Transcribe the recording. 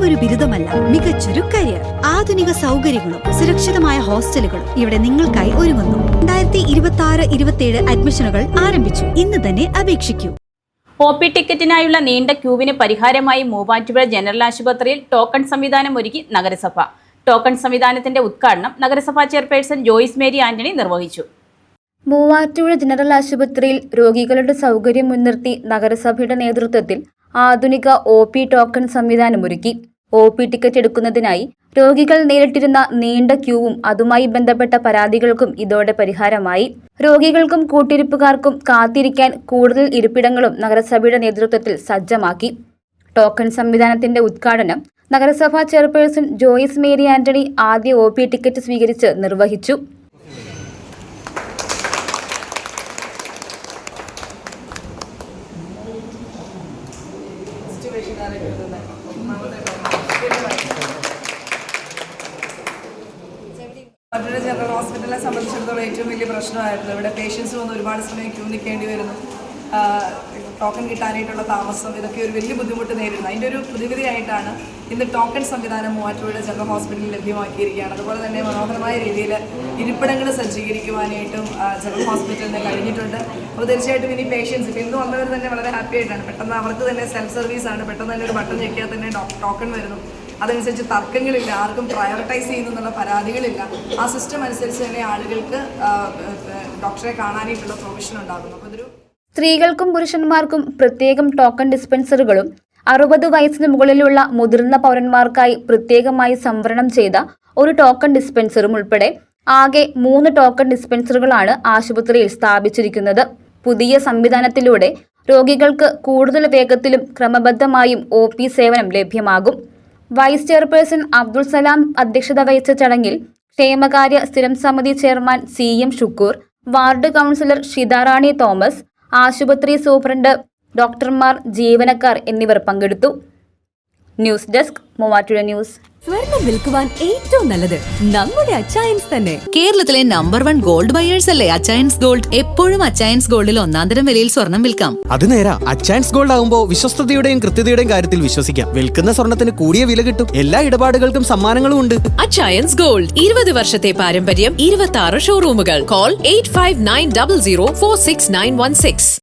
വെറുമൊരു ബിരുദമല്ല, മികച്ചൊരു കരിയർ. ആധുനിക സൗകര്യങ്ങളും സുരക്ഷിതമായ ഹോസ്റ്റലുകളും ഇവിടെ നിങ്ങൾക്കായി ഒരുങ്ങുന്നു. 2026-27 അഡ്മിഷനുകൾ ആരംഭിച്ചു. ഇന്ന് തന്നെ അപേക്ഷിക്കൂ. OP ടിക്കറ്റിനായുള്ള നീണ്ട ക്യൂവിന് പരിഹാരമായി മൂവാറ്റുപുഴ ജനറൽ ആശുപത്രിയിൽ ടോക്കൺ സംവിധാനം ഒരുക്കി നഗരസഭ. ടോക്കൺ സംവിധാനത്തിന്റെ ഉദ്ഘാടനം നഗരസഭാ ചെയർപേഴ്സൺ ജോയ്സ് മേരി ആന്റണി നിർവഹിച്ചു. മൂവാറ്റുപുഴ ജനറൽ ആശുപത്രിയിൽ രോഗികളുടെ സൗകര്യം മുൻനിർത്തി നഗരസഭയുടെ നേതൃത്വത്തിൽ ആധുനിക OP ടോക്കൺ സംവിധാനമൊരുക്കി. OP ടിക്കറ്റ് എടുക്കുന്നതിനായി രോഗികൾ നേരിട്ടിരുന്ന നീണ്ട ക്യൂവും അതുമായി ബന്ധപ്പെട്ട പരാതികൾക്കും ഇതോടെ പരിഹാരമായി. രോഗികൾക്കും കൂട്ടിരിപ്പുകാർക്കും കാത്തിരിക്കാൻ കൂടുതൽ ഇരിപ്പിടങ്ങളും നഗരസഭയുടെ നേതൃത്വത്തിൽ സജ്ജമാക്കി. ടോക്കൺ സംവിധാനത്തിന്റെ ഉദ്ഘാടനം നഗരസഭാ ചെയർപേഴ്സൺ ജോയ്സ് മേരി ആന്റണി ആദ്യ OP ടിക്കറ്റ് സ്വീകരിച്ച് നിർവഹിച്ചു. മൂവാറ്റുപുഴ ജനറൽ ഹോസ്പിറ്റലിനെ സംബന്ധിച്ചിടത്തോളം ഏറ്റവും വലിയ പ്രശ്നമായിരുന്നു. ഇവിടെ പേഷ്യൻസ് വന്ന് ഒരുപാട് സമയം ക്യൂ നിൽക്കേണ്ടി വരുന്നു, ടോക്കൺ കിട്ടാനായിട്ടുള്ള താമസം, ഇതൊക്കെ ഒരു വലിയ ബുദ്ധിമുട്ട് നേരിടുന്നു. അതിൻ്റെ ഒരു പ്രതിവിധിയായിട്ടാണ് ഇന്ന് ടോക്കൺ സംവിധാനം മൂവാറ്റുപുഴ ജനറൽ ഹോസ്പിറ്റലിൽ ലഭ്യമാക്കിയിരിക്കുകയാണ്. അതുപോലെ തന്നെ മനോഹരമായ രീതിയിൽ ഇരിപ്പിടങ്ങൾ സജ്ജീകരിക്കുവാനായിട്ടും ജനറൽ ഹോസ്പിറ്റലിന് കഴിഞ്ഞിട്ടുണ്ട്. അപ്പോൾ തീർച്ചയായിട്ടും ഇനി പേഷ്യൻസ് ഇപ്പോൾ ഇന്ന് വന്നവർ തന്നെ വളരെ ഹാപ്പി ആയിട്ടാണ്. പെട്ടെന്ന് അവർക്ക് തന്നെ സെൽഫ് സർവീസാണ്, പെട്ടെന്ന് തന്നെ ഒരു ബട്ടൺ ഞെക്കിയാൽ തന്നെ ടോക്കൺ വരുന്നു. അതനുസരിച്ച് തർക്കങ്ങളില്ല, ആർക്കും പ്രയോറിറ്റൈസ് ചെയ്യുന്നുള്ള പരാതികളില്ല. ആ സിസ്റ്റം അനുസരിച്ച് തന്നെ ആളുകൾക്ക് ഡോക്ടറെ കാണാനായിട്ടുള്ള പ്രൊവിഷൻ ഉണ്ടാകുന്നു. അപ്പോൾ ഇതൊരു സ്ത്രീകൾക്കും പുരുഷന്മാർക്കും പ്രത്യേകം ടോക്കൺ ഡിസ്പെൻസറുകളും 60 വയസ്സിന് മുകളിലുള്ള മുതിർന്ന പൗരന്മാർക്കായി പ്രത്യേകമായി സംവരണം ചെയ്ത ഒരു ടോക്കൺ ഡിസ്പെൻസറും ഉൾപ്പെടെ ആകെ 3 ടോക്കൺ ഡിസ്പെൻസറുകളാണ് ആശുപത്രിയിൽ സ്ഥാപിച്ചിരിക്കുന്നത്. പുതിയ സംവിധാനത്തിലൂടെ രോഗികൾക്ക് കൂടുതൽ വേഗത്തിലും ക്രമബദ്ധമായും OP സേവനം ലഭ്യമാകും. വൈസ് ചെയർപേഴ്സൺ അബ്ദുൾ സലാം അധ്യക്ഷത വഹിച്ച ചടങ്ങിൽ ക്ഷേമകാര്യ സ്ഥിരം സമിതി chairman CM Shukoor, ward councillor Shitharani Thomas, ആശുപത്രി സൂപ്രണ്ട്, ഡോക്ടർമാർ, ജീവനക്കാർ എന്നിവർ പങ്കെടുത്തു. News desk Muvattupuzha news. സ്വർണം വിൽക്കുവാൻ ഏറ്റവും നല്ലത് നമ്മുടെ അച്ചയൻസ് തന്നെ. കേരളത്തിലെ നമ്പർ 1 ഗോൾഡ് ബയേഴ്സ് അല്ലേ അച്ചയൻസ് ഗോൾഡ്. എപ്പോഴും അച്ചയൻസ് ഗോൾഡിൽ ഒന്നാന്തരം വിലയിൽ സ്വർണം വിൽക്കാം. അത് നേരാ. അച്ചയൻസ് ഗോൾഡ് ആകുമ്പോൾ വിശ്വസ്തതയുടെയും കൃത്യതയുടെയും കാര്യത്തിൽ വിശ്വസിക്കാം. വിൽക്കുന്ന സ്വർണത്തിന് കൂടിയ വില കിട്ടും. എല്ലാ ഇടപാടുകൾക്കും സമ്മാനങ്ങളും ഉണ്ട്. അച്ചയൻസ് ഗോൾഡ് 20 വർഷത്തെ പാരമ്പര്യം, 26 ഷോറൂമുകൾ. കോൾ 8590046916.